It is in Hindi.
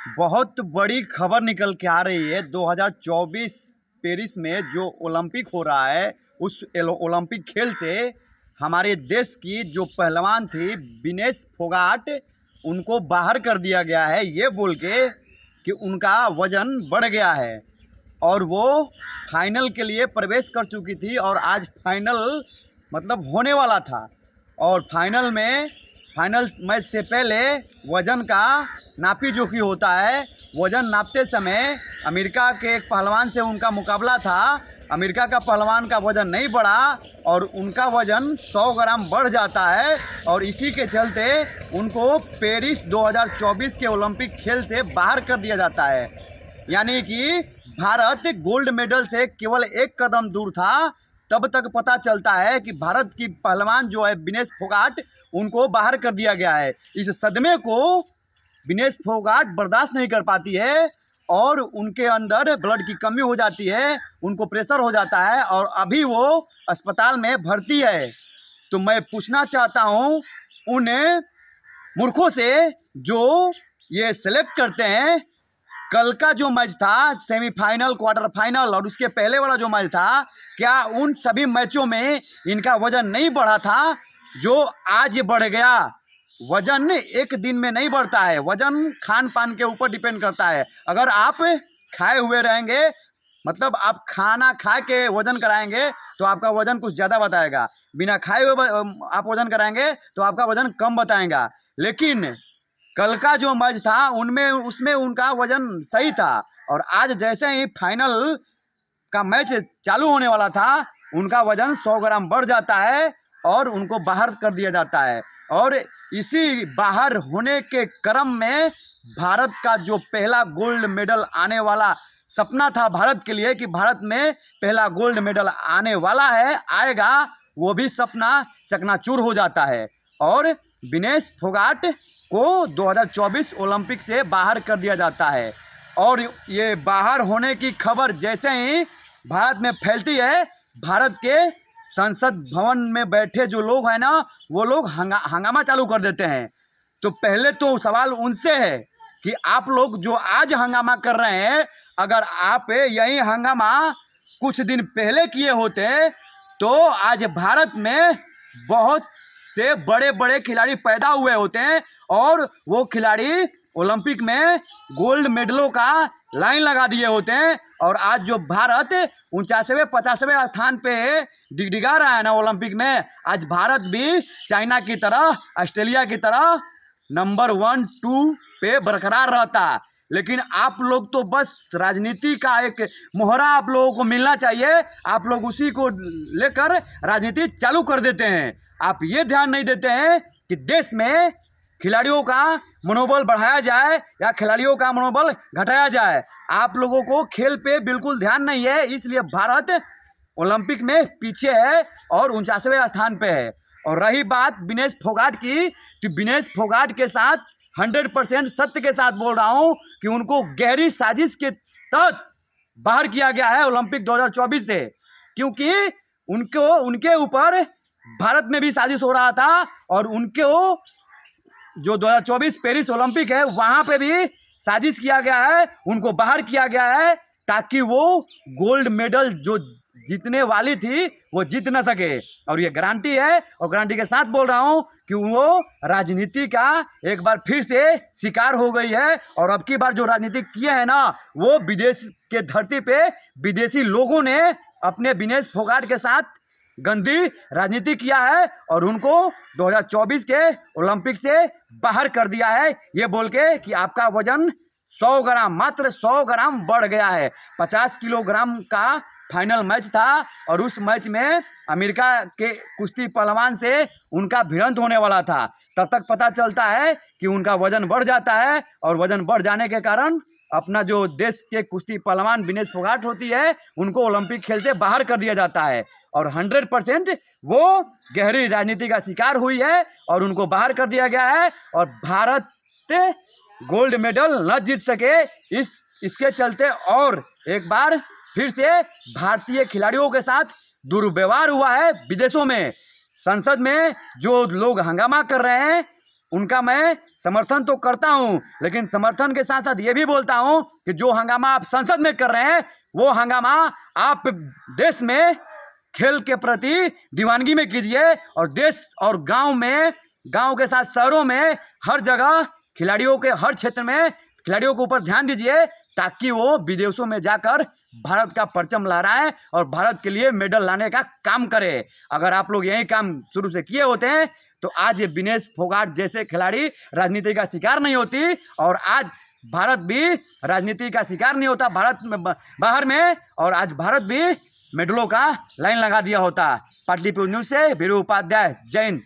बहुत बड़ी खबर निकल के आ रही है। 2024 पेरिस में जो ओलंपिक हो रहा है, उस ओलंपिक खेल से हमारे देश की जो पहलवान थी विनेश फोगाट, उनको बाहर कर दिया गया है ये बोल के कि उनका वज़न बढ़ गया है और वो फाइनल के लिए प्रवेश कर चुकी थी और आज फाइनल मतलब होने वाला था। और फाइनल मैच से पहले वज़न का नापी जोखी होता है। वज़न नापते समय अमेरिका के एक पहलवान से उनका मुकाबला था। अमेरिका का पहलवान का वज़न नहीं बढ़ा और उनका वज़न 100 ग्राम बढ़ जाता है और इसी के चलते उनको पेरिस 2024 के ओलंपिक खेल से बाहर कर दिया जाता है। यानी कि भारत गोल्ड मेडल से केवल एक कदम दूर था। तब तक पता चलता है कि भारत की पहलवान जो है विनेश फोगाट, उनको बाहर कर दिया गया है। इस सदमे को विनेश फोगाट बर्दाश्त नहीं कर पाती है और उनके अंदर ब्लड की कमी हो जाती है, उनको प्रेशर हो जाता है और अभी वो अस्पताल में भर्ती है। तो मैं पूछना चाहता हूँ उन मूर्खों से जो ये सेलेक्ट करते हैं, कल का जो मैच था सेमीफाइनल, क्वार्टर फाइनल और उसके पहले वाला जो मैच था, क्या उन सभी मैचों में इनका वजन नहीं बढ़ा था जो आज बढ़ गया? वजन एक दिन में नहीं बढ़ता है, वजन खान पान के ऊपर डिपेंड करता है। अगर आप खाए हुए रहेंगे, मतलब आप खाना खा के वजन कराएंगे तो आपका वजन कुछ ज़्यादा बताएगा। बिना खाए हुए आप वजन कराएंगे तो आपका वजन कम बताएगा। लेकिन कल का जो मैच था उसमें उनका वजन सही था और आज जैसे ही फाइनल का मैच चालू होने वाला था, उनका वजन 100 ग्राम बढ़ जाता है और उनको बाहर कर दिया जाता है। और इसी बाहर होने के क्रम में भारत का जो पहला गोल्ड मेडल आने वाला सपना था भारत के लिए कि भारत में पहला गोल्ड मेडल आने वाला है, आएगा, वो भी सपना चकनाचूर हो जाता है और विनेश फोगाट को 2024 ओलंपिक से बाहर कर दिया जाता है। और ये बाहर होने की खबर जैसे ही भारत में फैलती है, भारत के संसद भवन में बैठे जो लोग हैं ना, वो लोग हंगामा चालू कर देते हैं। तो पहले तो सवाल उनसे है कि आप लोग जो आज हंगामा कर रहे हैं, अगर आप यही हंगामा कुछ दिन पहले किए होते तो आज भारत में बहुत से बड़े बड़े खिलाड़ी पैदा हुए होते हैं और वो खिलाड़ी ओलंपिक में गोल्ड मेडलों का लाइन लगा दिए होते हैं। और आज जो भारत 49वें 50वें स्थान पे डिगडिगा रहा है ना ओलंपिक में, आज भारत भी चाइना की तरह, ऑस्ट्रेलिया की तरह नंबर 1 2 पे बरकरार रहता। लेकिन आप लोग तो बस राजनीति का एक मोहरा आप लोगों को मिलना चाहिए, आप लोग उसी को लेकर राजनीति चालू कर देते हैं। आप ये ध्यान नहीं देते हैं कि देश में खिलाड़ियों का मनोबल बढ़ाया जाए या खिलाड़ियों का मनोबल घटाया जाए। आप लोगों को खेल पे बिल्कुल ध्यान नहीं है, इसलिए भारत ओलंपिक में पीछे है और 49वें स्थान पे है। और रही बात विनेश फोगाट की, तो विनेश फोगाट के साथ 100% सत्य के साथ बोल रहा हूँ कि उनको गहरी साजिश के तहत बाहर किया गया है ओलंपिक 2024 से, क्योंकि उनके ऊपर भारत में भी साजिश हो रहा था और उनको जो 2024 पेरिस ओलंपिक है वहाँ पे भी साजिश किया गया है, उनको बाहर किया गया है ताकि वो गोल्ड मेडल जो जीतने वाली थी वो जीत न सके। और ये गारंटी है और गारंटी के साथ बोल रहा हूँ कि वो राजनीति का एक बार फिर से शिकार हो गई है। और अब की बार जो राजनीति किए हैं ना, वो विदेश के धरती पे विदेशी लोगों ने अपने विनेश फोगाट के साथ गंदी राजनीति किया है और उनको 2024 के ओलंपिक से बाहर कर दिया है ये बोल के कि आपका वजन 100 ग्राम, मात्र 100 ग्राम बढ़ गया है। 50 किलोग्राम का फाइनल मैच था और उस मैच में अमेरिका के कुश्ती पहलवान से उनका भिड़ंत होने वाला था। तब तक पता चलता है कि उनका वजन बढ़ जाता है और वजन बढ़ जाने के कारण अपना जो देश के कुश्ती पहलवान विनेश फोगाट होती है, उनको ओलंपिक खेल से बाहर कर दिया जाता है। और 100% वो गहरी राजनीति का शिकार हुई है और उनको बाहर कर दिया गया है और भारत गोल्ड मेडल न जीत सके, इसके चलते और एक बार फिर से भारतीय खिलाड़ियों के साथ दुर्व्यवहार हुआ है विदेशों में। संसद में जो लोग हंगामा कर रहे हैं उनका मैं समर्थन तो करता हूं, लेकिन समर्थन के साथ साथ ये भी बोलता हूं कि जो हंगामा आप संसद में कर रहे हैं वो हंगामा आप देश में खेल के प्रति दीवानगी में कीजिए, और देश और गांव में, गांव के साथ शहरों में, हर जगह खिलाड़ियों के, हर क्षेत्र में खिलाड़ियों के ऊपर ध्यान दीजिए, ताकि वो विदेशों में जाकर भारत का परचम लहराए और भारत के लिए मेडल लाने का काम करे। अगर आप लोग यही काम शुरू से किए होते हैं तो आज ये विनेश फोगाट जैसे खिलाड़ी राजनीति का शिकार नहीं होती, और आज भारत भी राजनीति का शिकार नहीं होता भारत में, बाहर में, और आज भारत भी मेडलों का लाइन लगा दिया होता। पाटलिपुत्र न्यूज़ से वीरू उपाध्याय, जय हिंद।